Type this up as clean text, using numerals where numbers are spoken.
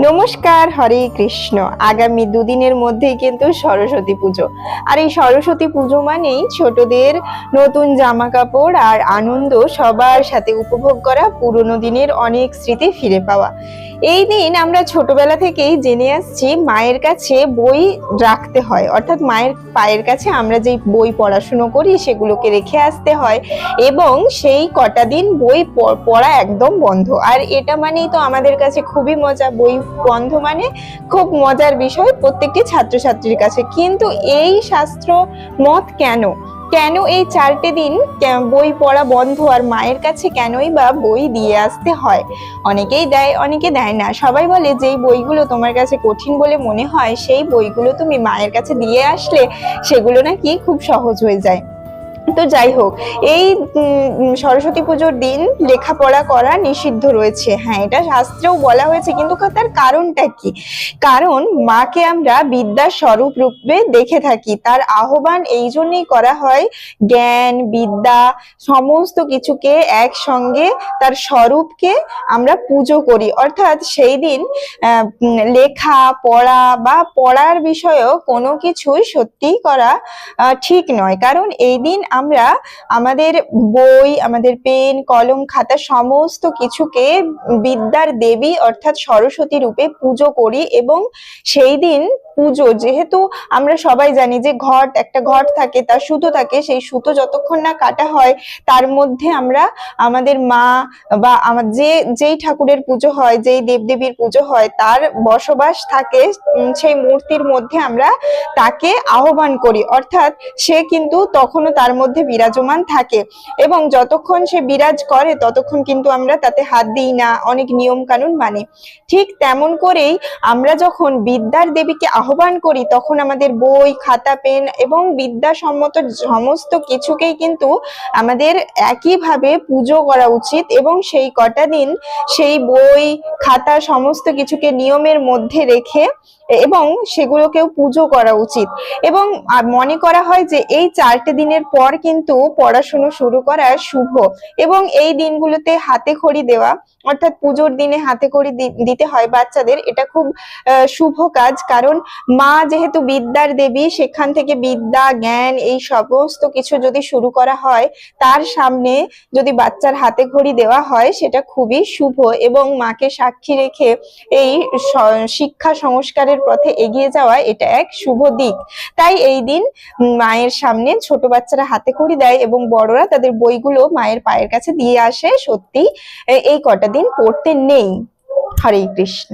নমস্কার, হরে কৃষ্ণ। আগামী দুদিনের মধ্যেই কিন্তু সরস্বতী পুজো। আর এই সরস্বতী পুজো মানেই ছোটদের নতুন জামা কাপড় আর আনন্দ সবার সাথে উপভোগ করা, পুরোনো দিনের অনেক স্মৃতি ফিরে পাওয়া। এই দিন আমরা ছোটবেলা থেকেই জেনে আসছি মায়ের কাছে বই রাখতে হয়, অর্থাৎ মায়ের পায়ের কাছে আমরা যেই বই পড়াশুনো করি সেগুলোকে রেখে আসতে হয়, এবং সেই কটা দিন বই পড়া একদম বন্ধ। আর এটা মানেই তো আমাদের কাছে খুবই মজা, বই বন্ধ মানে খুব মজার বিষয় প্রত্যেকটি ছাত্রছাত্রীর কাছে। কিন্তু এই শাস্ত্র মত কেন কেন এই 4টে দিন বই পড়া বন্ধ, আর মায়ের কাছে কেনই বা বই দিয়ে আসতে হয়? অনেকেই দেয়, অনেকে দেয় না। সবাই বলে যেই বইগুলো তোমার কাছে কঠিন বলে মনে হয় সেই বইগুলো তুমি মায়ের কাছে দিয়ে আসলে সেগুলো নাকি খুব সহজ হয়ে যায়। তো যাই হোক, এই সরস্বতী পুজোর দিন লেখাপড়া করা নিষিদ্ধ রয়েছে। হ্যাঁ, এটা শাস্ত্রেও বলা হয়েছে, কিন্তু তার কারণটা কি? কারণ মাকে আমরা বিদ্যার স্বরূপ রূপে দেখে থাকি। তার আহ্বান এই জন্যই করা হয়, জ্ঞান বিদ্যা সমস্ত কিছুকে একসঙ্গে, তার স্বরূপকে আমরা পুজো করি। অর্থাৎ সেই দিন লেখা পড়া বা পড়ার বিষয়েও কোনো কিছুই সত্যিই করা ঠিক নয়। কারণ এই দিন আমরা আমাদের বই, আমাদের পেন কলম খাতা সমস্ত কিছুকে বিদ্যার দেবী অর্থাৎ সরস্বতী রূপে পুজো করি। এবং সেই দিন পুজো, যেহেতু আমরা সবাই জানি যে একটা ঘট থাকে, তার সুতো থাকে, সেই সুতো যতক্ষণ না কাটা হয় তার মধ্যে আমরা আমাদের মা বা আমার যেই ঠাকুরের পুজো হয়, যেই দেবদেবীর পুজো হয় তার বসবাস থাকে, সেই মূর্তির মধ্যে আমরা তাকে আহ্বান করি। অর্থাৎ সে কিন্তু তখনও তার মধ্যে বিরাজমান থাকে, এবং যতক্ষণ সে বিরাজ করে ততক্ষণ কিন্তু আমরা তাতে হাত দিই না, অনেক নিয়ম কানুন মানি। ঠিক তেমন করেই আমরা যখন বিদ্যার দেবীকে আহ্বান করি তখন আমাদের বই খাতা পেন এবং বিদ্যাসম্মত সমস্ত কিছুকেই কিন্তু আমাদের একইভাবে পুজো করা উচিত, এবং সেই কটা দিন সেই বই খাতা সমস্ত কিছুকে নিয়মের মধ্যে রেখে এবং সেগুলোকেও পুজো করা উচিত। এবং মনে করা হয় যে এই 4টে দিনের পর কিন্তু পড়াশুনো শুরু করা শুভ। এবং এই দিনগুলোতে হাতে খড়ি দেওয়া, অর্থাৎ পুজোর দিনে হাতে খড়ি দিতে হয় বাচ্চাদের, এটা খুব শুভ কাজ। কারণ মা যেহেতু বিদ্যার দেবী, সেখান থেকে বিদ্যা জ্ঞান এই সমস্ত কিছু যদি শুরু করা হয়, তার সামনে যদি বাচ্চার হাতে খড়ি দেওয়া হয় সেটা খুবই শুভ, এবং মাকে সাক্ষী রেখে এই শিক্ষা সংস্কারের পথে এগিয়ে যাওয়া এটা এক শুভ দিক। তাই এই দিন মায়ের সামনে ছোট বাচ্চারা হাতে খড়ি দেয় এবং বড়রা তাদের বইগুলো মায়ের পায়ের কাছে দিয়ে আসে। সত্যি এই কটা দিন পড়তে নেই। হরে কৃষ্ণ।